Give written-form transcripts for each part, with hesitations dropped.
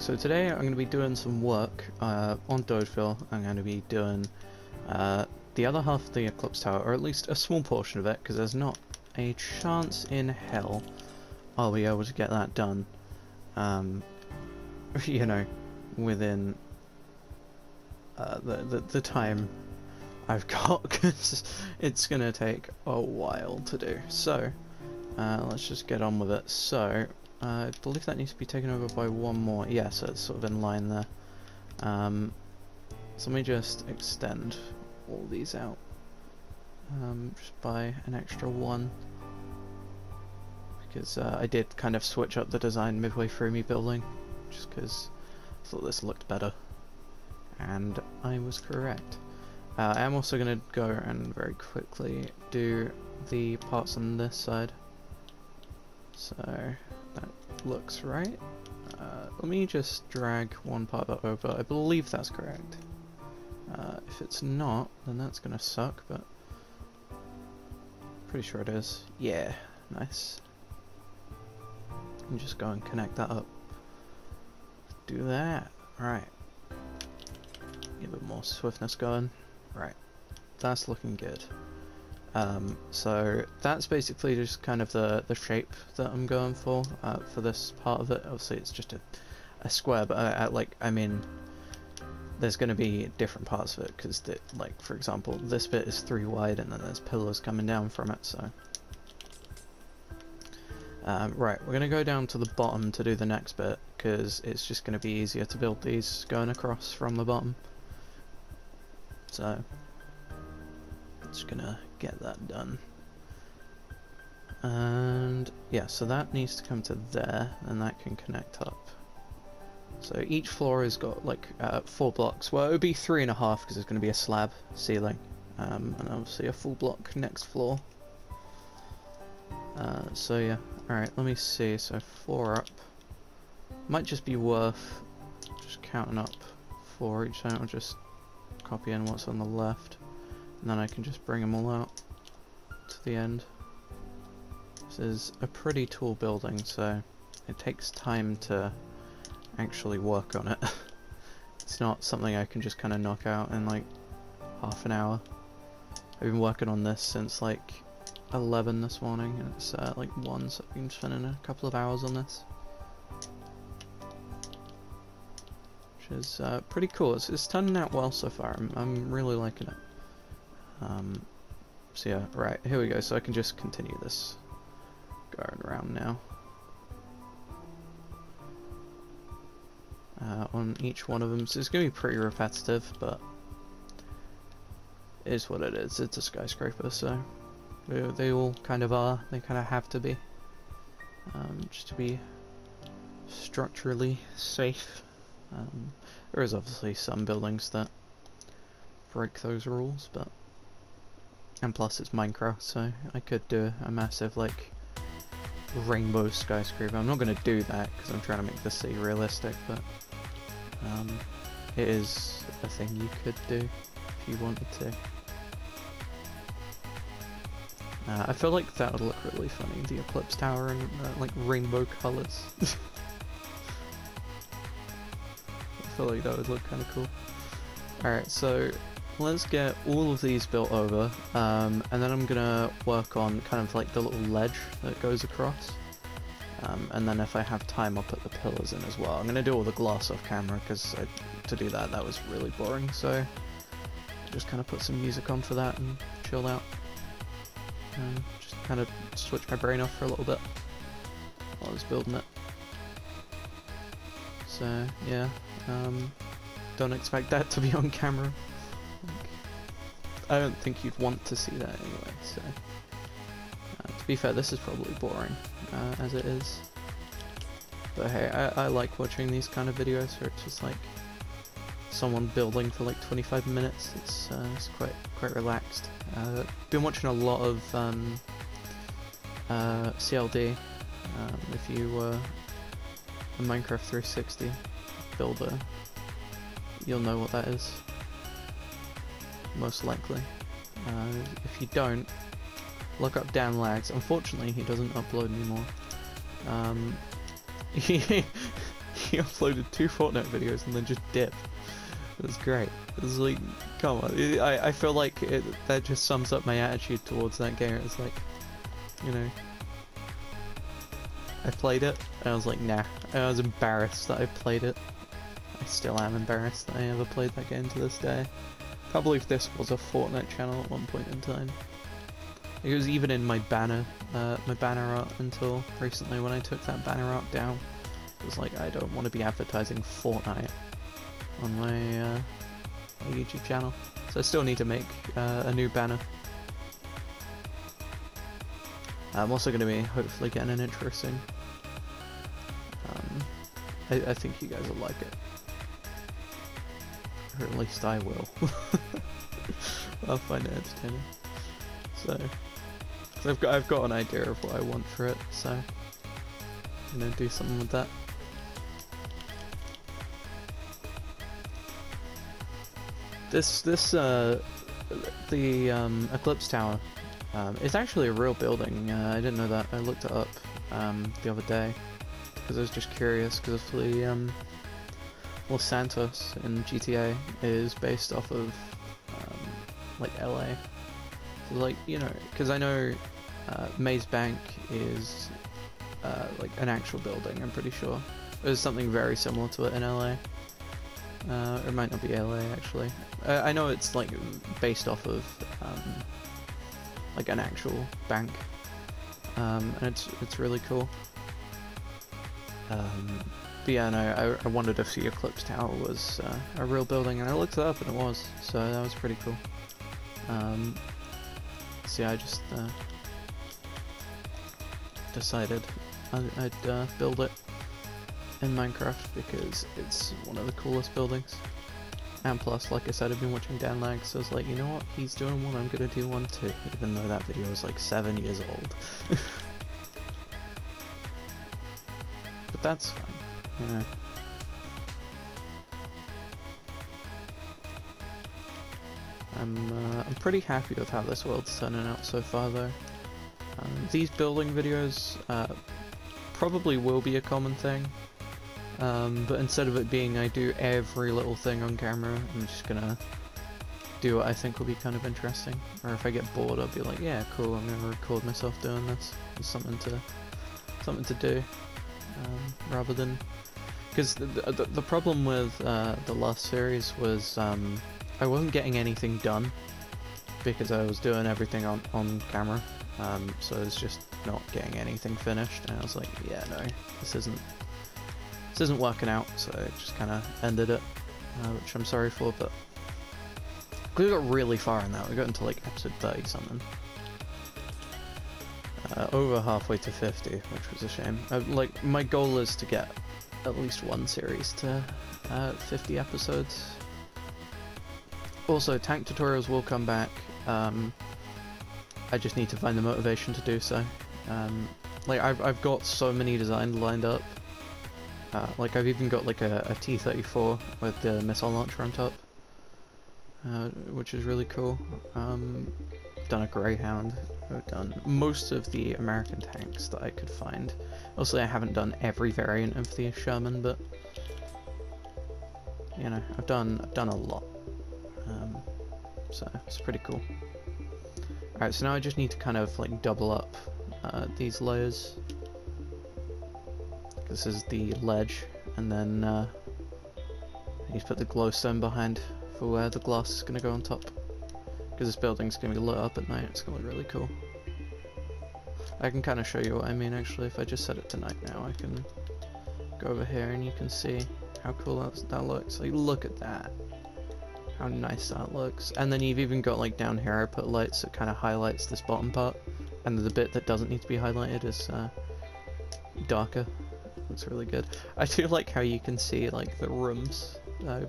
So today I'm going to be doing some work on Dogeville. I'm going to be doing the other half of the Eclipse Tower, or at least a small portion of it, because there's not a chance in hell I'll be able to get that done, you know, within the time I've got, because it's going to take a while to do. So let's just get on with it. So I believe that needs to be taken over by one more. Yeah, so it's sort of in line there. So let me just extend all these out just by an extra one, because I did kind of switch up the design midway through me building, just because I thought this looked better, and I was correct. I am also going to go and very quickly do the parts on this side. So that looks right. Let me just drag one part of that over. I believe that's correct. If it's not, then that's gonna suck, but pretty sure it is. Yeah, nice. And just go and connect that up. Do that. Right. Get a bit more swiftness going. Right. That's looking good. So that's basically just kind of the shape that I'm going for this part of it. Obviously it's just a square, but I mean, there's going to be different parts of it, because like, for example, this bit is 3 wide and then there's pillars coming down from it, so right, we're going to go down to the bottom to do the next bit, because it's just going to be easier to build these going across from the bottom. So just gonna get that done, and yeah, so that needs to come to there, and that can connect up. So each floor has got like 4 blocks. Well, it would be 3.5 because there's going to be a slab ceiling, and obviously a full block next floor. So yeah, alright, let me see. So 4 up. Might just be worth just counting up 4 each time. I'll just copy in what's on the left, and then I can just bring them all out to the end. This is a pretty tall building, so it takes time to actually work on it. It's not something I can just kind of knock out in like half an hour. I've been working on this since like 11 this morning, and it's like 1, so I've been spending a couple of hours on this, which is pretty cool. It's turning out well so far. I'm really liking it. So yeah, right, here we go. So I can just continue this going around now. On each one of them, so it's going to be pretty repetitive, but it is what it is. It's a skyscraper, so they all kind of are. They kind of have to be, just to be structurally safe. There is obviously some buildings that break those rules, but, and plus it's Minecraft, so I could do a massive like rainbow skyscraper. I'm not going to do that because I'm trying to make the city realistic, but it is a thing you could do if you wanted to. I feel like that would look really funny, the Eclipse Tower in like rainbow colours. I feel like that would look kind of cool. Alright, so let's get all of these built over, and then I'm gonna work on kind of like the little ledge that goes across, and then if I have time I'll put the pillars in as well. I'm gonna do all the glass off camera, because to do that was really boring, so just kind of put some music on for that and chill out, and just kind of switch my brain off for a little bit while I was building it. So yeah, don't expect that to be on camera. I don't think you'd want to see that anyway, so to be fair, this is probably boring as it is, but hey, I like watching these kind of videos where it's just like someone building for like 25 minutes. It's quite relaxed. Been watching a lot of CLD. If you were a Minecraft 360 builder, you'll know what that is, most likely. If you don't, look up Dan Lags. Unfortunately, he doesn't upload anymore. he uploaded 2 Fortnite videos and then just dipped. It was great. It was like, come on. I feel like that just sums up my attitude towards that game. It's like, you know, I played it and I was like, nah. And I was embarrassed that I played it. I still am embarrassed that I ever played that game to this day. Can't believe this was a Fortnite channel at one point in time. It was even in my banner art until recently when I took that banner art down. It was like, I don't want to be advertising Fortnite on my YouTube channel. So I still need to make a new banner. I'm also going to be hopefully getting an intro soon. I think you guys will like it. Or at least I will. I'll find it entertaining. So I've got an idea of what I want for it, so I'm gonna do something with that. The Eclipse Tower is actually a real building. I didn't know that. I looked it up the other day because I was just curious, because the Los Santos in GTA is based off of like LA. So like, you know, because I know Maze Bank is like an actual building, I'm pretty sure. There's something very similar to it in LA. Or it might not be LA actually. I know it's like based off of like an actual bank, and it's really cool. But yeah, no, I wondered if the Eclipse Tower was a real building, and I looked it up and it was, so that was pretty cool. So yeah, I just decided I'd build it in Minecraft because it's one of the coolest buildings. And plus, like I said, I've been watching Dan Lag, so I was like, you know what, he's doing one, I'm gonna do one too, even though that video was like 7 years old. But that's fine, you know. I'm pretty happy with how this world's turning out so far though. These building videos probably will be a common thing, but instead of it being I do every little thing on camera, I'm just gonna do what I think will be kind of interesting. Or if I get bored, I'll be like, yeah, cool, I'm gonna record myself doing this. It's something to do, rather than, because the problem with the last series was I wasn't getting anything done because I was doing everything on camera, so I was just not getting anything finished, and I was like, yeah, no, this isn't working out, so I just kind of ended it, which I'm sorry for, but we got really far in that. We got into like episode 30 something, over halfway to 50, which was a shame. Like, my goal is to get at least one series to 50 episodes. Also, tank tutorials will come back. I just need to find the motivation to do so. Like, I've got so many designs lined up. Like, I've even got like a T-34 with the missile launcher on top, which is really cool. I've done a Greyhound. I've done most of the American tanks that I could find. Also, I haven't done every variant of the Sherman, but you know, I've done a lot. So it's pretty cool. Alright, so now I just need to kind of like double up these layers. This is the ledge, and then I need to put the glowstone behind for where the glass is going to go on top. Because this building's going to be lit up at night, it's going to look really cool. I can kind of show you what I mean actually. If I just set it to night now, I can go over here and you can see how cool that looks. Like, look at that. How nice that looks. And then you've even got, like, down here I put lights that kind of highlights this bottom part, and the bit that doesn't need to be highlighted is darker. Looks really good. I do like how you can see like the rooms,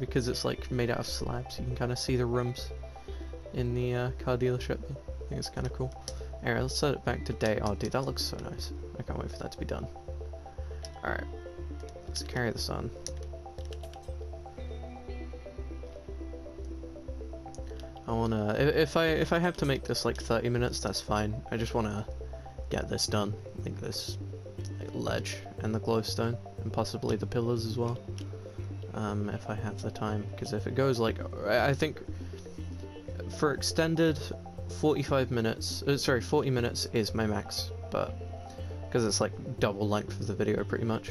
because it's like made out of slabs. You can kind of see the rooms in the car dealership. I think it's kind of cool. Alright, let's set it back to day. Oh dude, that looks so nice. I can't wait for that to be done. Alright, let's carry this on. I wanna, if I have to make this like 30 minutes, that's fine. I just wanna get this done, like this ledge and the glowstone, and possibly the pillars as well, if I have the time, because if it goes like, I think for extended 45 minutes, sorry, 40 minutes is my max, but because it's like double length of the video pretty much,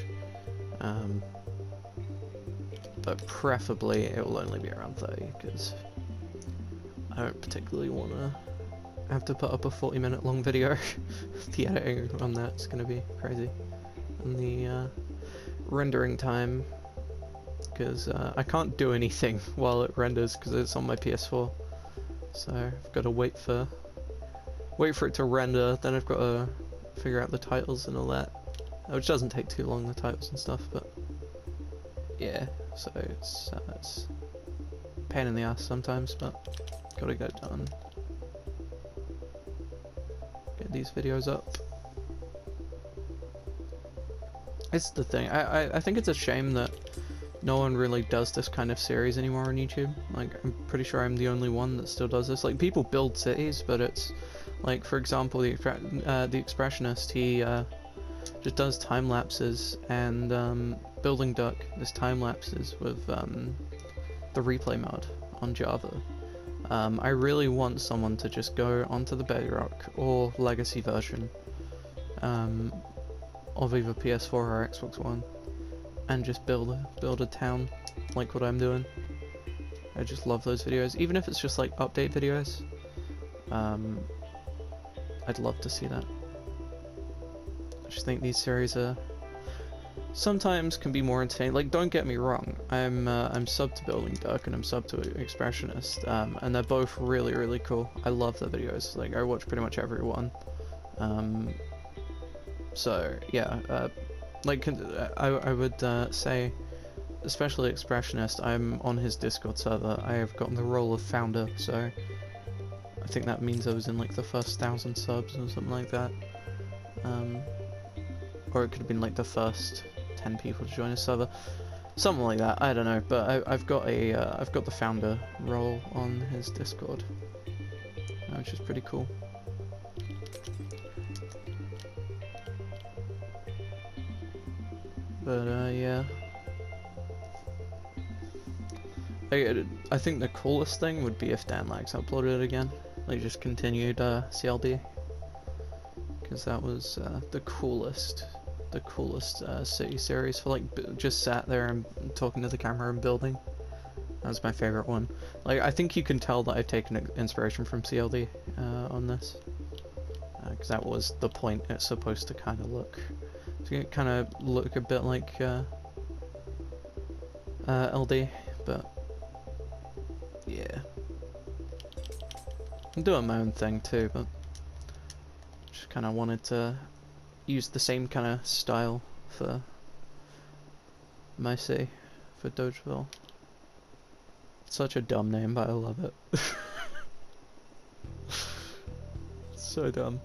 but preferably it will only be around 30, because I don't particularly want to have to put up a 40-minute long video. The editing on that's going to be crazy, and the rendering time, because I can't do anything while it renders because it's on my PS4, so I've got to wait for it to render, then I've got to figure out the titles and all that, which doesn't take too long, the titles and stuff, but yeah, so it's a pain in the ass sometimes, but gotta get it done. Get these videos up. It's the thing, I think it's a shame that no one really does this kind of series anymore on YouTube. Like, I'm pretty sure I'm the only one that still does this. Like, people build cities, but it's like, for example, the Expressionist, he just does time lapses, and Building Duck does time lapses with the replay mode on Java. I really want someone to just go onto the Bedrock or Legacy version of either PS4 or Xbox One and just build a town like what I'm doing. I just love those videos, even if it's just like update videos. I'd love to see that. I just think these series are sometimes can be more entertaining. Like, don't get me wrong, I'm sub to Building Duck and I'm sub to Expressionist, and they're both really cool. I love their videos. Like, I watch pretty much every one. So yeah, like I would say, especially Expressionist, I'm on his Discord server. I have gotten the role of founder, so I think that means I was in like the first 1,000 subs or something like that. Or it could have been like the first 10 people to join a server, something like that. I don't know, but I've got the founder role on his Discord, which is pretty cool. But yeah, I think the coolest thing would be if Dan Lags uploaded it again, like just continued CLD, because that was the coolest city series for like just sat there and talking to the camera and building. That was my favorite one. Like, I think you can tell that I've taken inspiration from CLD on this, because that was the point it's supposed to kind of look. So it kind of look a bit like LD, but yeah, I'm doing my own thing too, but just kind of wanted to use the same kind of style for my city, for Dogeville. Such a dumb name, but I love it. So dumb.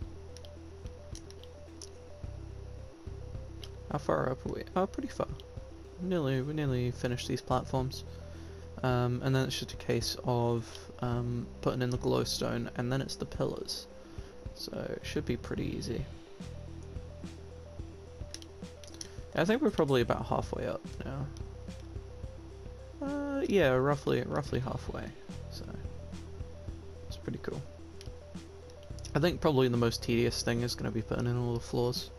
How far up are we? Oh, pretty far. We nearly finished these platforms. And then it's just a case of putting in the glowstone, and then it's the pillars. So it should be pretty easy. I think we're probably about halfway up now. Yeah, roughly halfway. So it's pretty cool. I think probably the most tedious thing is going to be putting in all the floors.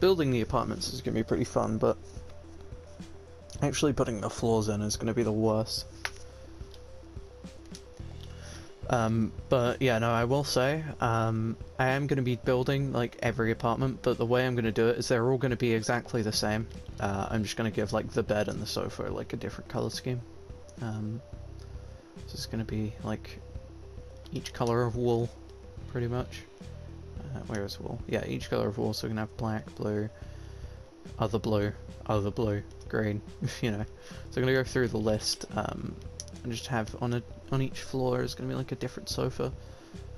Building the apartments is going to be pretty fun, but actually putting the floors in is going to be the worst. But yeah, no, I will say, I am going to be building like every apartment, but the way I'm going to do it is they're all going to be exactly the same. I'm just going to give like the bed and the sofa like a different color scheme. So it's going to be like each color of wool, pretty much. Where is wool? Yeah, each color of wool, so we're going to have black, blue, other blue, green, you know. So I'm going to go through the list, and just have on each floor is going to be like a different sofa.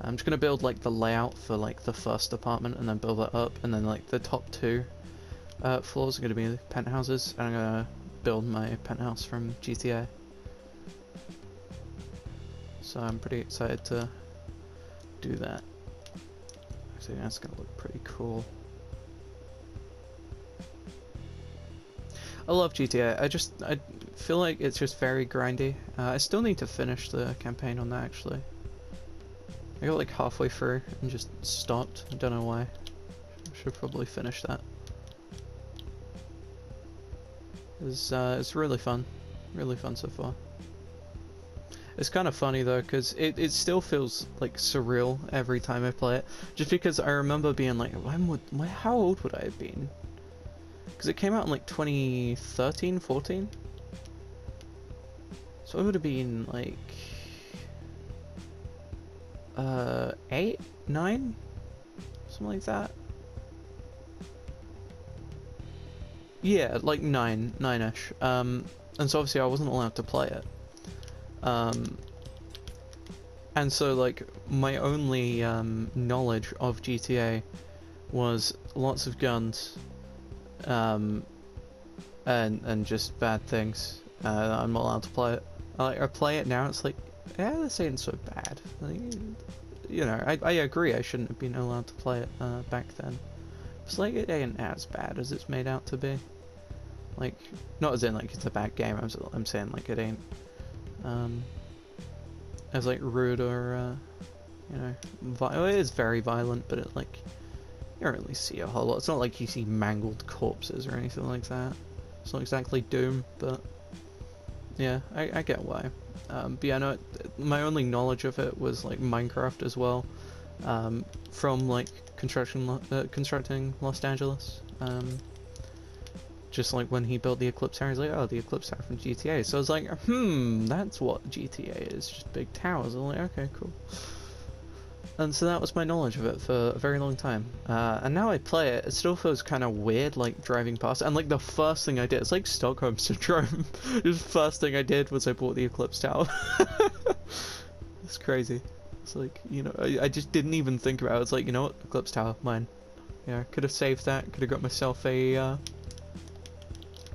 I'm just going to build like the layout for like the first apartment and then build that up, and then like the top two floors are going to be penthouses, and I'm going to build my penthouse from GTA. So I'm pretty excited to do that. I think that's going to look pretty cool. I love GTA. I feel like it's just very grindy. I still need to finish the campaign on that actually. I got like halfway through and just stopped. I don't know why. I should probably finish that. It's really fun. Really fun so far. It's kind of funny though, because it still feels like surreal every time I play it. Just because I remember being like, how old would I have been? Because it came out in like 2013, 14? So I would have been like 8, 9? Something like that. Yeah, like 9-ish. And so obviously I wasn't allowed to play it. And so like my only knowledge of GTA was lots of guns, and just bad things. I'm not allowed to play it. I play it now. It's like, yeah, this ain't so bad. Like, you know, I agree. I shouldn't have been allowed to play it back then. It's like it ain't as bad as it's made out to be. Like, not as in like it's a bad game. I'm saying like it ain't as like rude or you know, well, it is very violent, but it like you don't really see a whole lot. It's not like you see mangled corpses or anything like that. It's not exactly Doom, but yeah, I get why. But yeah, no, my only knowledge of it was like Minecraft as well, from like constructing Los Angeles. Just like when he built the Eclipse Tower, he's like, oh, the Eclipse Tower from GTA. So I was like, that's what GTA is, just big towers. I'm like, okay, cool. And so that was my knowledge of it for a very long time. And now I play it, it still feels kind of weird, like driving past. And like the first thing I did, it's like Stockholm Syndrome. The first thing I did was I bought the Eclipse Tower. It's crazy. It's like, you know, I just didn't even think about it. It's like, you know what, Eclipse Tower, mine. Yeah, could have saved that, could have got myself a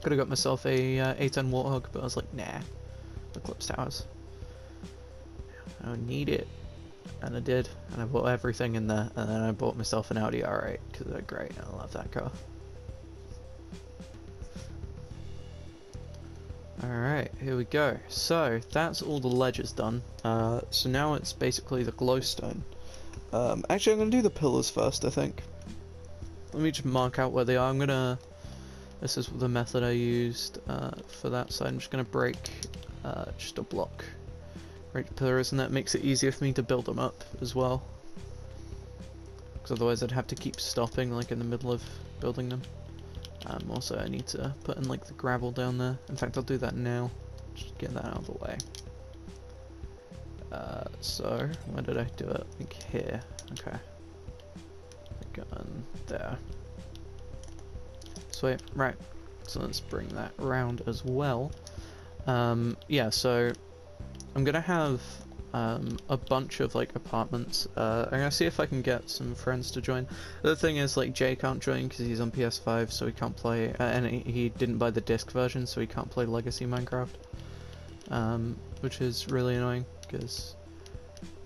A10 Warthog, but I was like, nah, Eclipse Towers. I don't need it. And I did, and I bought everything in there, and then I bought myself an Audi R8, because they're great, I love that car. Alright, here we go. So, that's all the ledges done. So now it's basically the glowstone. Actually, I'm going to do the pillars first, I think. Let me just mark out where they are. This is the method I used for that side. I'm just going to break just a block right each pillars, and that makes it easier for me to build them up as well. Because otherwise I'd have to keep stopping like in the middle of building them. Also I need to put in like the gravel down there. In fact, I'll do that now. Just get that out of the way. So, where did I do it? I think here. Okay. Go in there. Sweet, right. So let's bring that around as well. Yeah, so I'm gonna have a bunch of like apartments. I'm gonna see if I can get some friends to join. The thing is, like, Jay can't join because he's on PS5, so he can't play, and he didn't buy the disc version, so he can't play Legacy Minecraft, which is really annoying because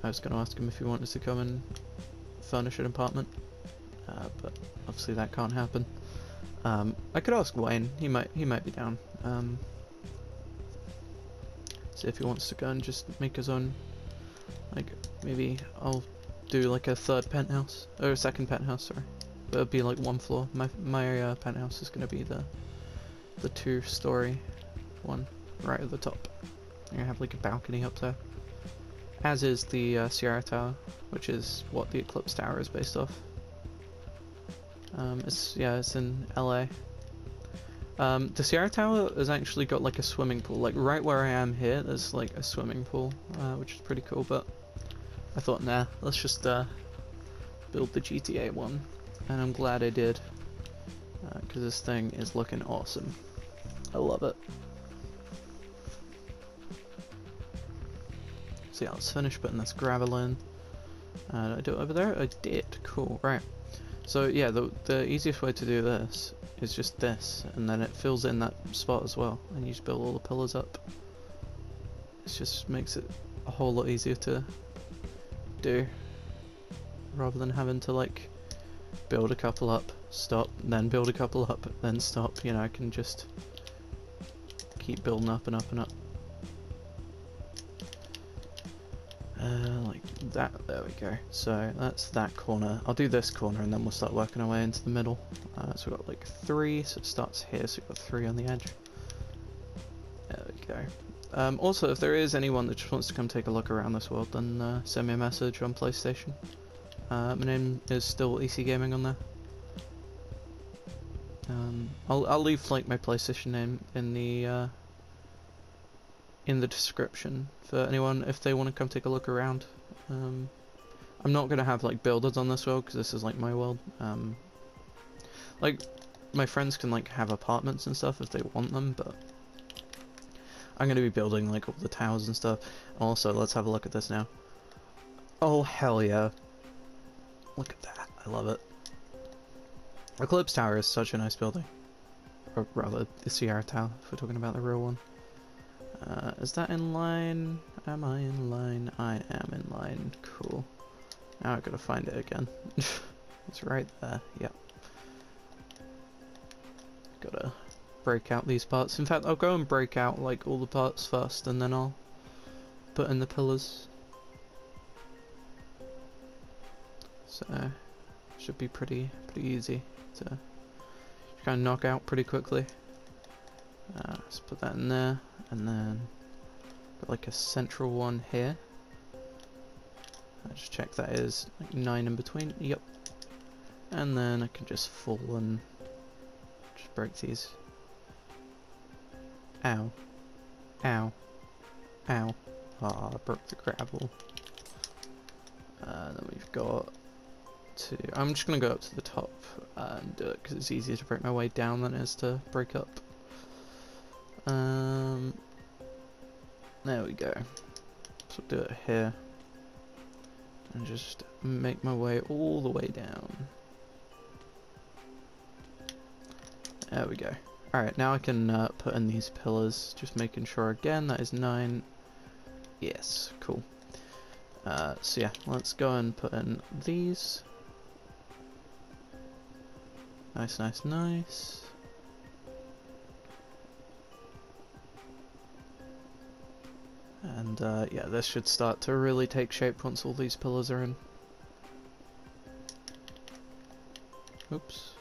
I was gonna ask him if he wanted to come and furnish an apartment, but obviously that can't happen. I could ask Wayne. He might be down. See if he wants to go and just make his own. Like, maybe I'll do like a third penthouse or a second penthouse. Sorry, but it'll be like one floor. My penthouse is gonna be the 2-story one right at the top. I'm gonna have like a balcony up there, as is the Sierra Tower, which is what the Eclipse Tower is based off. It's in LA. The Sierra Tower has actually got like a swimming pool, like right where I am here. There's like a swimming pool, which is pretty cool. But I thought, nah, let's just build the GTA one, and I'm glad I did, because this thing is looking awesome. I love it. So yeah, let's finish putting this gravel in. Did I do it over there? I did. Cool. Right. So yeah, the easiest way to do this is just this, and then it fills in that spot as well, and you just build all the pillars up. It just makes it a whole lot easier to do, rather than having to like build a couple up, stop, then build a couple up, then stop. You know, I can just keep building up and up and up. Like that, there we go. So that's that corner. I'll do this corner and then we'll start working our way into the middle. So we've got like 3, so it starts here, so we've got 3 on the edge. There we go. Also, if there is anyone that just wants to come take a look around this world, then send me a message on PlayStation. My name is still EC Gaming on there. I'll leave like my PlayStation name in the description for anyone if they want to come take a look around. I'm not gonna have like builders on this world because this is like my world. Like my friends can like have apartments and stuff if they want them, but I'm gonna be building like all the towers and stuff. Also, let's have a look at this now. Oh hell yeah! Look at that, I love it. Eclipse Tower is such a nice building. Or rather, the Sierra Tower, if we're talking about the real one. Is that in line? Am I in line? I am in line. Cool. Now I've got to find it again. It's right there. Yep. Gotta break out these parts. In fact, I'll go and break out like all the parts first, and then I'll put in the pillars. So should be pretty easy to kind of knock out pretty quickly. Let's put that in there, and then put like a central one here. Just check that is like 9 in between. Yep. And then I can just fall and just break these. Ow. Ow. Ow. Ah, I broke the gravel. Then we've got to... I'm just going to go up to the top and do it because it's easier to break my way down than it is to break up. There we go. So do it here. And just make my way all the way down. There we go. Alright, now I can put in these pillars. Just making sure again that is 9. Yes, cool. So yeah, let's go and put in these. Nice, nice, nice. And yeah, this should start to really take shape once all these pillars are in. Oops.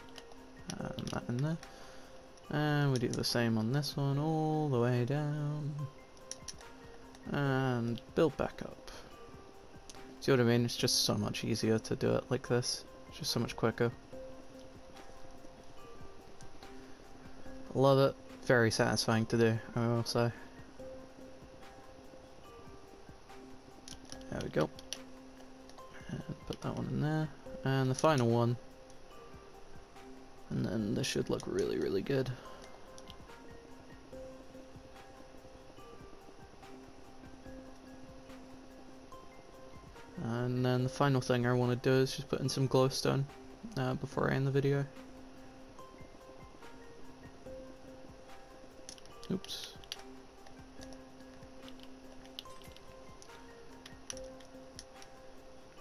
And that in there. And we do the same on this one all the way down. And build back up. See what I mean? It's just so much easier to do it like this. It's just so much quicker. Love it. Very satisfying to do, I will say. There we go. And put that one in there. And the final one. And then this should look really, really good. And then the final thing I want to do is just put in some glowstone before I end the video. Oops.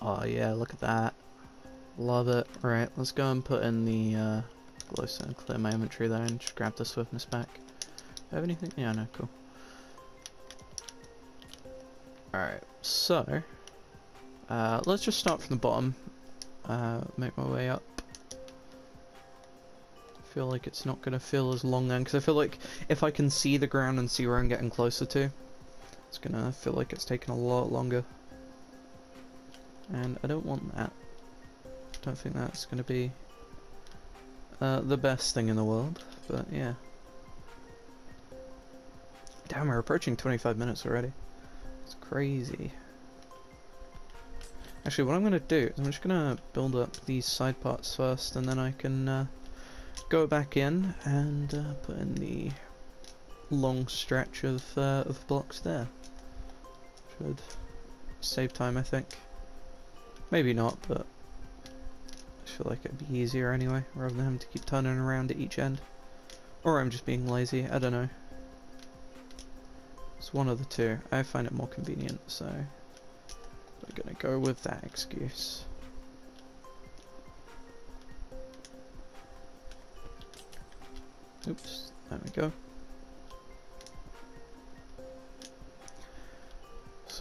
Oh yeah, look at that. Love it. Right, let's go and put in the glowstone, clear my inventory there, and just grab the swiftness back. Do I have anything? Yeah, no, cool. Alright, so let's just start from the bottom, make my way up. I feel like it's not going to feel as long then, because I feel like if I can see the ground and see where I'm getting closer to, it's going to feel like it's taking a lot longer. And I don't want that. I don't think that's going to be the best thing in the world, but yeah. Damn, we're approaching 25 minutes already. It's crazy. Actually, what I'm going to do is I'm just going to build up these side parts first, and then I can go back in and put in the long stretch of blocks there. Should save time, I think. Maybe not, but I feel like it'd be easier anyway, rather than having to keep turning around at each end. Or I'm just being lazy, I don't know. It's one of the two. I find it more convenient, so we're gonna go with that excuse. Oops, there we go.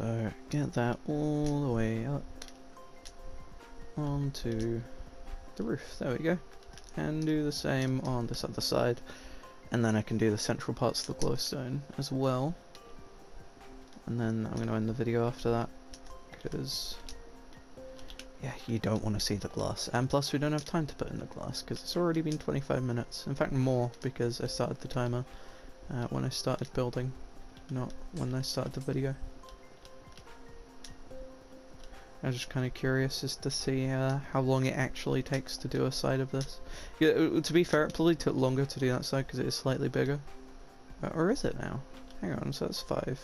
So get that all the way up onto the roof. There we go. And do the same on this other side. And then I can do the central parts of the glowstone as well. And then I'm going to end the video after that, because yeah, you don't want to see the glass. And plus we don't have time to put in the glass, because it's already been 25 minutes. In fact more, because I started the timer when I started building, not when I started the video. I was just kind of curious as to see how long it actually takes to do a side of this. Yeah, to be fair, it probably took longer to do that side because it is slightly bigger. Or is it now? Hang on, so that's 5.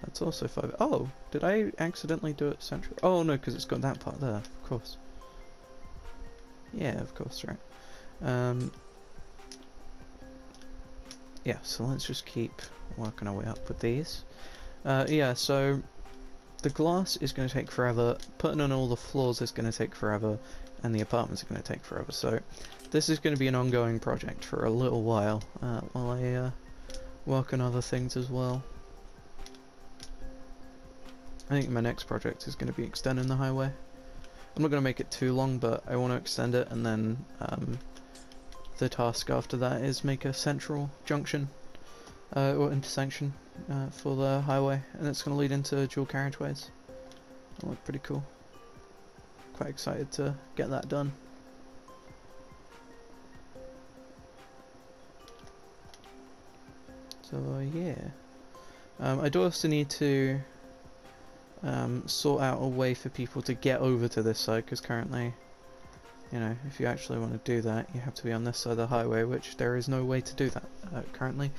That's also 5. Oh, did I accidentally do it central? Oh no, because it's got that part there, of course. Yeah, of course, right. Yeah, so let's just keep working our way up with these. Yeah, so the glass is going to take forever, putting on all the floors is going to take forever, and the apartments are going to take forever. So this is going to be an ongoing project for a little while I work on other things as well. I think my next project is going to be extending the highway. I'm not going to make it too long, but I want to extend it, and then the task after that is make a central junction or intersection for the highway, and it's going to lead into dual carriageways. That'll look pretty cool. Quite excited to get that done. So yeah, I do also need to sort out a way for people to get over to this side, because currently, you know, if you actually want to do that, you have to be on this side of the highway, which there is no way to do that currently.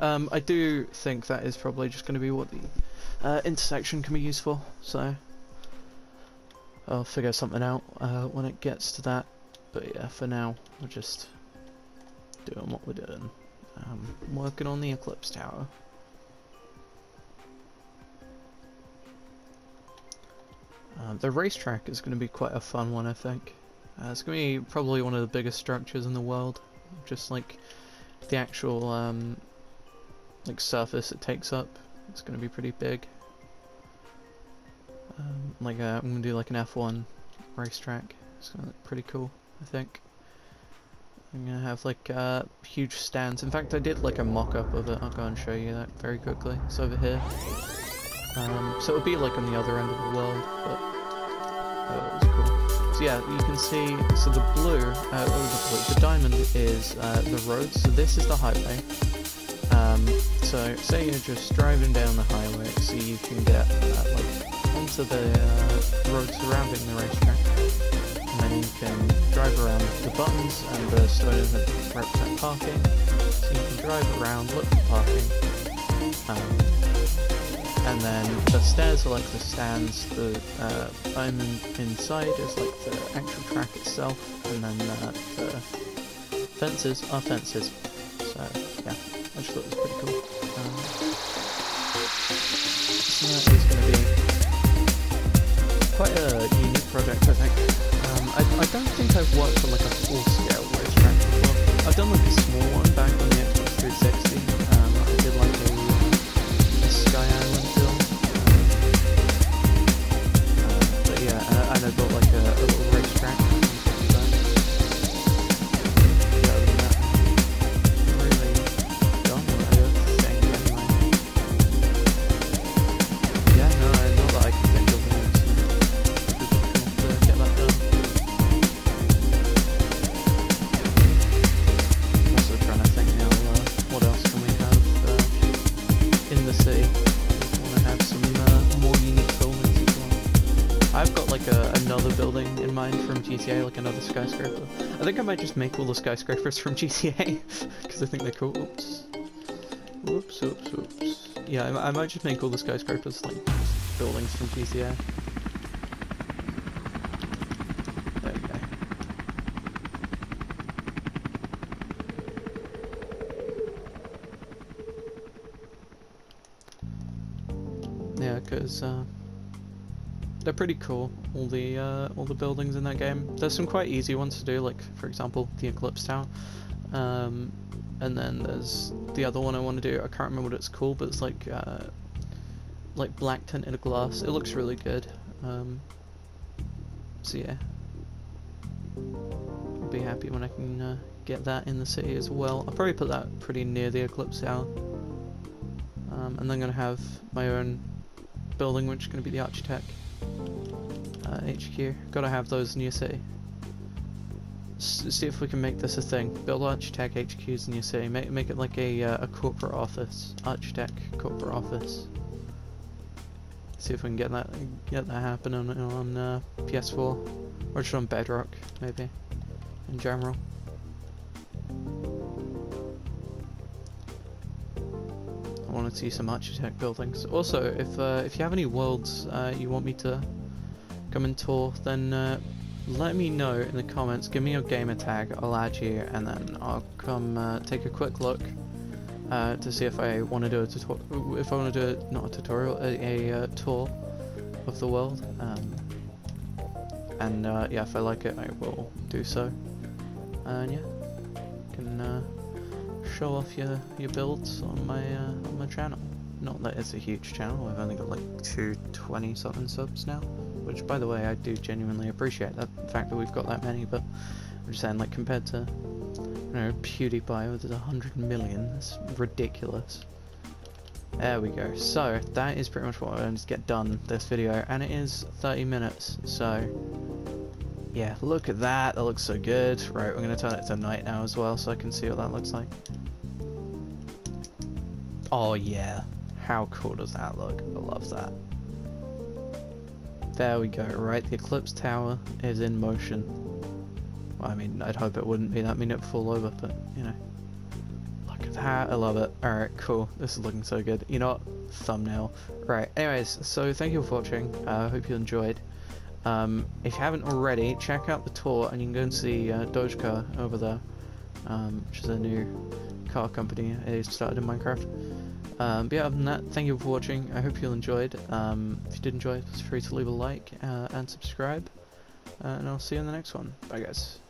I do think that is probably just going to be what the intersection can be used for, so I'll figure something out when it gets to that. But yeah, for now, we're just doing what we're doing. Working on the Eclipse Tower. The racetrack is going to be quite a fun one, I think. It's going to be probably one of the biggest structures in the world. Just like the actual like surface it takes up, it's going to be pretty big. I'm going to do like an F1 racetrack. It's going to look pretty cool, I think. I'm going to have like huge stands. In fact, I did like a mock-up of it. I'll go and show you that very quickly. It's over here. So it'll be like on the other end of the world, but it was cool. So yeah, you can see, so the blue, the diamond is the road, so this is the highway. So say you're just driving down the highway, so you can get like onto the road surrounding the racetrack, and then you can drive around the buttons, and the stones that represent parking, so you can drive around, look for parking. And then the stairs are like the stands, the diamond inside is like the actual track itself, and then the fences are fences. So yeah, I just thought it was pretty cool. So that is going to be quite a unique project, I think. I don't think I've worked on like a full-scale racetrack before. I've done like a small one back on the Xbox 360. I did like a Sky Island film. But yeah, and I built like a little racetrack on top of that. Yeah, other than that, I'm really done what I was saying anyway. Yeah, no, not that I can think of it. So to get that done. I'm also trying to think now, what else can we have in the city? We want to have some more unique buildings as well. I've got like another building in mind from GTA, like another skyscraper. I think I might just make all the skyscrapers from GTA, because I think they're cool. Oops. Whoops, oops, oops. Yeah, I might just make all the skyscrapers like buildings from GTA. There we go. Yeah, because they're pretty cool, all the buildings in that game. There's some quite easy ones to do, like for example the Eclipse Tower, and then there's the other one I want to do. I can't remember what it's called, but it's like like black tinted glass. It looks really good. So yeah, I'll be happy when I can get that in the city as well. I'll probably put that pretty near the Eclipse Tower. And then I'm gonna have my own building, which is gonna be the Architect HQ. Gotta have those in your city. See if we can make this a thing. Build Architect HQs in your city. Make it like a corporate office. Architect corporate office. See if we can get that happening on PS4 or just on Bedrock maybe in general. I want to see some Architect buildings. Also, if you have any worlds you want me to come and tour, then let me know in the comments. Give me your gamer tag, I'll add you, and then I'll come take a quick look to see if I want to do a tutorial. If I want to do not a tutorial, a tour of the world. And yeah, if I like it, I will do so. And yeah, you can show off your builds on my channel. Not that it's a huge channel. I've only got like 220 something subs now. Which, by the way, I do genuinely appreciate the fact that we've got that many, but I'm just saying, like, compared to, you know, PewDiePie with 100 million, it's ridiculous. There we go. So, that is pretty much what I wanted to get done this video, and it is 30 minutes, so, yeah, look at that, that looks so good. Right, we're going to turn it to night now as well, so I can see what that looks like. Oh, yeah. How cool does that look? I love that. There we go, right, the Eclipse Tower is in motion. Well, I mean, I'd hope it wouldn't be, that mean it'd fall over, but, you know. Look at that, I love it. Alright, cool, this is looking so good. You know what? Thumbnail. Right, anyways, so thank you for watching, I hope you enjoyed. If you haven't already, check out the tour, and you can go and see Dogeville over there, which is a new car company they started in Minecraft. But yeah, other than that, thank you for watching. I hope you enjoyed. If you did enjoy, feel free to leave a like and subscribe. And I'll see you in the next one. Bye, guys.